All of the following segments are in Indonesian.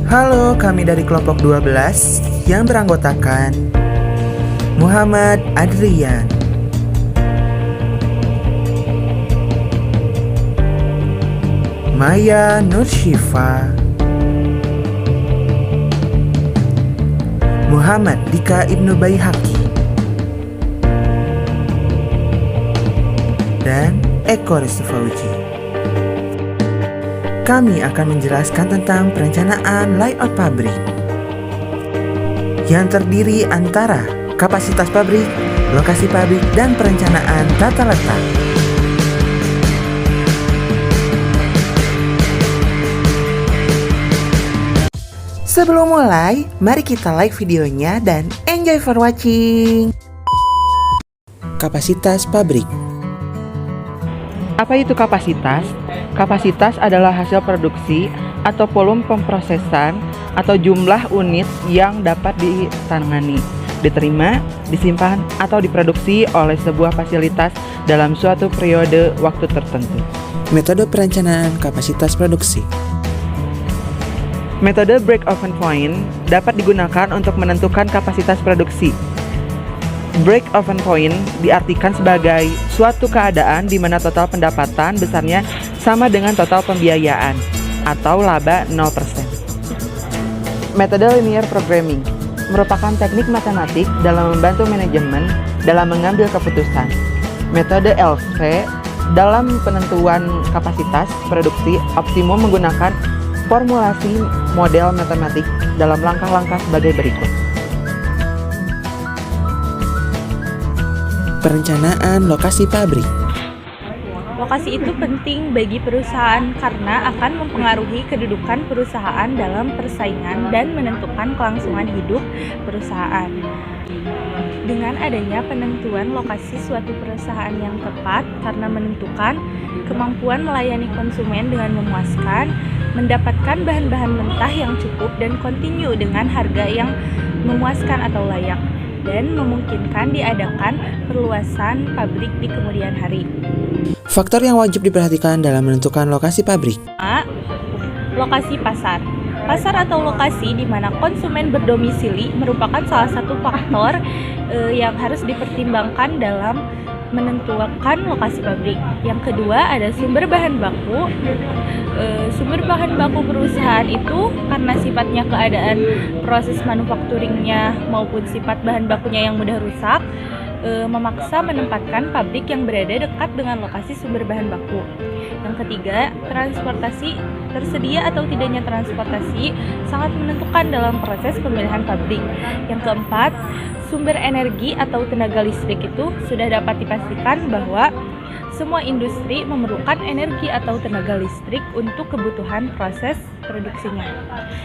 Halo, kami dari kelompok 12 yang beranggotakan Muhammad Adrian, Maya Nurshifa, Muhammad Dika Ibnu Baihaqi, dan Eko Rizfauji. Kami akan menjelaskan tentang perencanaan layout pabrik yang terdiri antara kapasitas pabrik, lokasi pabrik, dan perencanaan tata letak. Sebelum mulai, mari kita like videonya dan enjoy for watching. Kapasitas pabrik. Apa itu kapasitas? Kapasitas adalah hasil produksi atau volume pemrosesan atau jumlah unit yang dapat ditangani, diterima, disimpan, atau diproduksi oleh sebuah fasilitas dalam suatu periode waktu tertentu. Metode perencanaan kapasitas produksi. Metode break-even point dapat digunakan untuk menentukan kapasitas produksi. Break-even point diartikan sebagai suatu keadaan di mana total pendapatan besarnya sama dengan total pembiayaan atau laba 0%. Metode linear programming merupakan teknik matematik dalam membantu manajemen dalam mengambil keputusan. Metode LV dalam penentuan kapasitas produksi optimum menggunakan formulasi model matematik dalam langkah-langkah sebagai berikut. Perencanaan lokasi pabrik. Lokasi itu penting bagi perusahaan karena akan mempengaruhi kedudukan perusahaan dalam persaingan dan menentukan kelangsungan hidup perusahaan. Dengan adanya penentuan lokasi suatu perusahaan yang tepat karena menentukan kemampuan melayani konsumen dengan memuaskan, mendapatkan bahan-bahan mentah yang cukup dan kontinu dengan harga yang memuaskan atau layak, dan memungkinkan diadakan perluasan pabrik di kemudian hari. Faktor yang wajib diperhatikan dalam menentukan lokasi pabrik. Lokasi pasar. Pasar atau lokasi di mana konsumen berdomisili merupakan salah satu faktor yang harus dipertimbangkan dalam menentukan lokasi pabrik. Yang kedua ada sumber bahan baku. Sumber bahan baku perusahaan itu karena sifatnya keadaan proses manufakturingnya maupun sifat bahan bakunya yang mudah rusak, memaksa menempatkan pabrik yang berada dekat dengan lokasi sumber bahan baku. Yang ketiga, transportasi. Tersedia atau tidaknya transportasi sangat menentukan dalam proses pemilihan pabrik. Yang keempat, sumber energi atau tenaga listrik itu sudah dapat dipastikan bahwa semua industri memerlukan energi atau tenaga listrik untuk kebutuhan proses produksinya.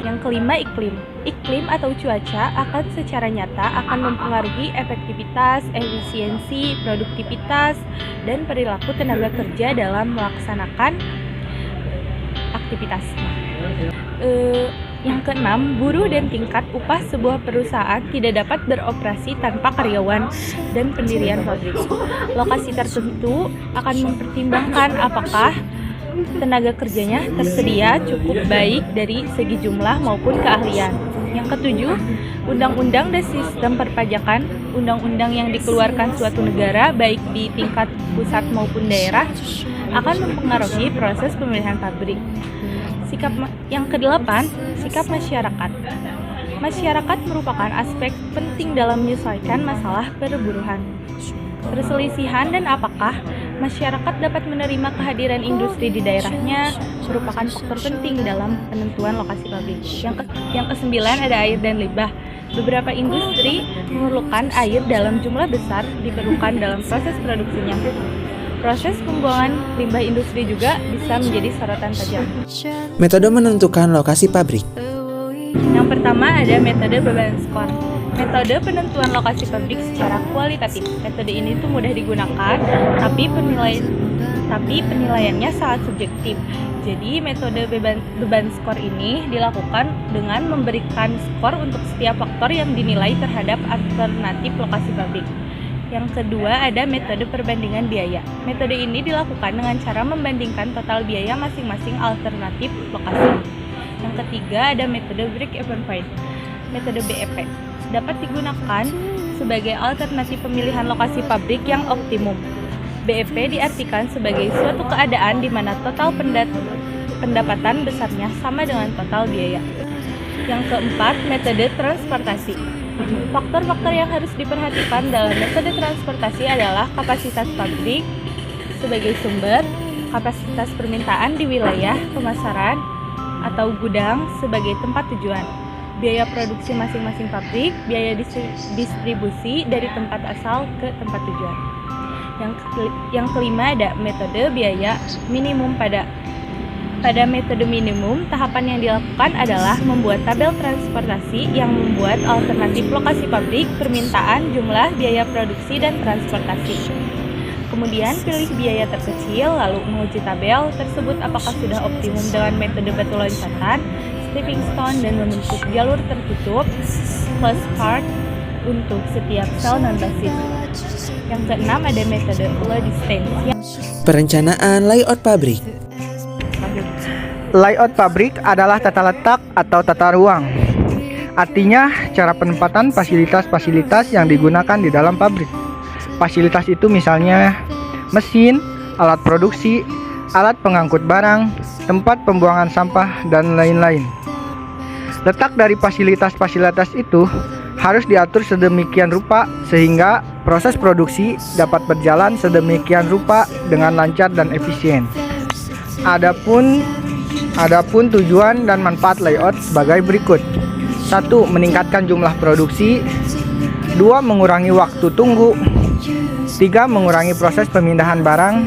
Yang kelima, iklim. Iklim atau cuaca akan secara nyata akan mempengaruhi efektivitas, efisiensi, produktivitas, dan perilaku tenaga kerja dalam melaksanakan aktivitasnya. Yang keenam, buruh dan tingkat upah sebuah perusahaan tidak dapat beroperasi tanpa karyawan dan pendirian pabrik. Lokasi tertentu akan mempertimbangkan apakah tenaga kerjanya tersedia cukup baik dari segi jumlah maupun keahlian. Yang ketujuh, undang-undang dan sistem perpajakan. Undang-undang yang dikeluarkan suatu negara baik di tingkat pusat maupun daerah akan mempengaruhi proses pemilihan pabrik. Yang kedelapan, sikap masyarakat. Masyarakat merupakan aspek penting dalam menyelesaikan masalah perburuhan, perselisihan, dan apakah masyarakat dapat menerima kehadiran industri di daerahnya merupakan faktor penting dalam penentuan lokasi pabrik. Yang kesembilan ada air dan limbah. Beberapa industri memerlukan air dalam jumlah besar diperlukan dalam proses produksinya. Proses pembuangan limbah industri juga bisa menjadi sorotan tajam. Metode menentukan lokasi pabrik. Yang pertama ada metode beban skor. Metode penentuan lokasi pabrik secara kualitatif. Metode ini tuh mudah digunakan, tapi penilaiannya sangat subjektif. Jadi metode beban skor ini dilakukan dengan memberikan skor untuk setiap faktor yang dinilai terhadap alternatif lokasi pabrik. Yang kedua ada metode perbandingan biaya. Metode ini dilakukan dengan cara membandingkan total biaya masing-masing alternatif lokasi. Yang ketiga ada metode break even point. Metode BEP dapat digunakan sebagai alternatif pemilihan lokasi pabrik yang optimum. BEP diartikan sebagai suatu keadaan di mana total pendapatan besarnya sama dengan total biaya. Yang keempat, metode transportasi. Faktor-faktor yang harus diperhatikan dalam metode transportasi adalah kapasitas pabrik sebagai sumber, kapasitas permintaan di wilayah pemasaran atau gudang sebagai tempat tujuan, biaya produksi masing-masing pabrik, biaya distribusi dari tempat asal ke tempat tujuan. Yang kelima ada metode biaya minimum. Pada metode minimum, tahapan yang dilakukan adalah membuat tabel transportasi yang membuat alternatif lokasi pabrik, permintaan, jumlah, biaya produksi, dan transportasi. Kemudian pilih biaya terkecil, lalu menguji tabel tersebut apakah sudah optimum dengan metode batu loncatan, stepping stone, dan membentuk jalur tertutup, closed card untuk setiap sel non-basis. Yang keenam ada metode low distance. Perencanaan layout pabrik. Layout pabrik adalah tata letak atau tata ruang. Artinya, cara penempatan fasilitas-fasilitas yang digunakan di dalam pabrik. Fasilitas itu misalnya mesin, alat produksi, alat pengangkut barang, tempat pembuangan sampah, dan lain-lain. Letak dari fasilitas-fasilitas itu harus diatur sedemikian rupa sehingga proses produksi dapat berjalan sedemikian rupa dengan lancar dan efisien. Adapun tujuan dan manfaat layout sebagai berikut. 1. Meningkatkan jumlah produksi. 2. Mengurangi waktu tunggu. 3. Mengurangi proses pemindahan barang.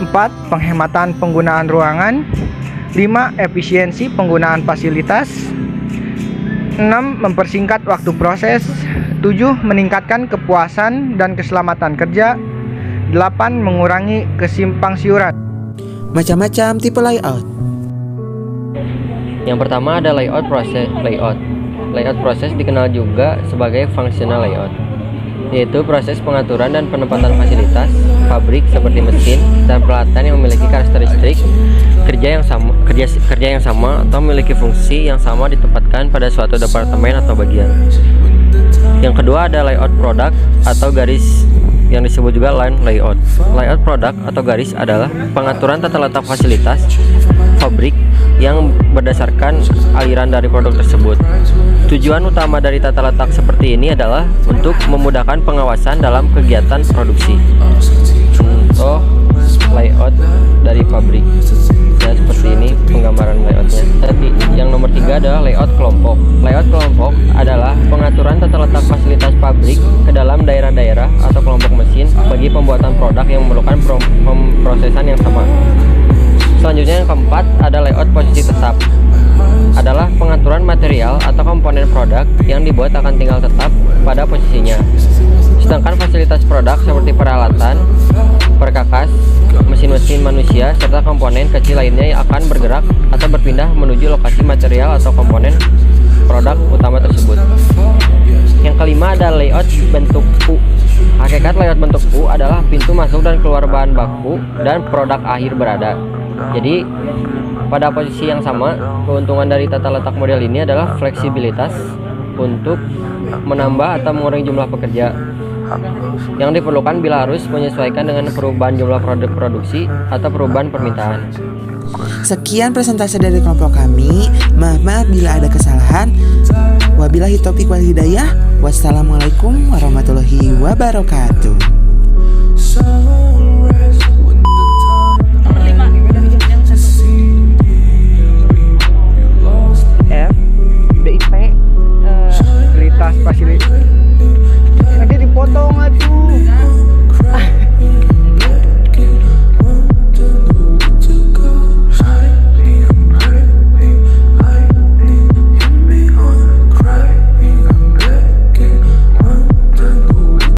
4. Penghematan penggunaan ruangan. 5. Efisiensi penggunaan fasilitas. 6. Mempersingkat waktu proses. 7. Meningkatkan kepuasan dan keselamatan kerja. 8. Mengurangi kesimpangsiuran. Macam-macam tipe layout. Yang pertama ada layout proses. Layout proses dikenal juga sebagai functional layout, yaitu proses pengaturan dan penempatan fasilitas pabrik seperti mesin dan peralatan yang memiliki karakteristik kerja yang sama atau memiliki fungsi yang sama ditempatkan pada suatu departemen atau bagian. Yang kedua ada layout produk atau garis, yang disebut juga line layout. Layout produk atau garis adalah pengaturan tata letak fasilitas pabrik yang berdasarkan aliran dari produk tersebut. Tujuan utama dari tata letak seperti ini adalah untuk memudahkan pengawasan dalam kegiatan produksi. Contoh layout dari pabrik. Ya, seperti ini penggambaran layoutnya. Yang nomor 3 adalah layout kelompok. Layout kelompok adalah pengaturan tata letak fasilitas pabrik ke dalam daerah-daerah atau kelompok mesin bagi pembuatan produk yang memerlukan pemrosesan yang sama. Selanjutnya yang keempat ada layout posisi tetap. Adalah pengaturan material atau komponen produk yang dibuat akan tinggal tetap pada posisinya. Sedangkan fasilitas produk seperti peralatan, perkakas, mesin-mesin manusia, serta komponen kecil lainnya yang akan bergerak atau berpindah menuju lokasi material atau komponen produk utama tersebut. Yang kelima ada layout bentuk U. Hakikat layout bentuk U adalah pintu masuk dan keluar bahan baku dan produk akhir berada. Jadi pada posisi yang sama, keuntungan dari tata letak model ini adalah fleksibilitas untuk menambah atau mengurangi jumlah pekerja yang diperlukan bila harus menyesuaikan dengan perubahan jumlah produk produksi atau perubahan permintaan. Sekian presentasi dari kelompok kami. Maaf bila ada kesalahan. Wabillahi taufiq wal hidayah. Wassalamualaikum warahmatullahi wabarakatuh.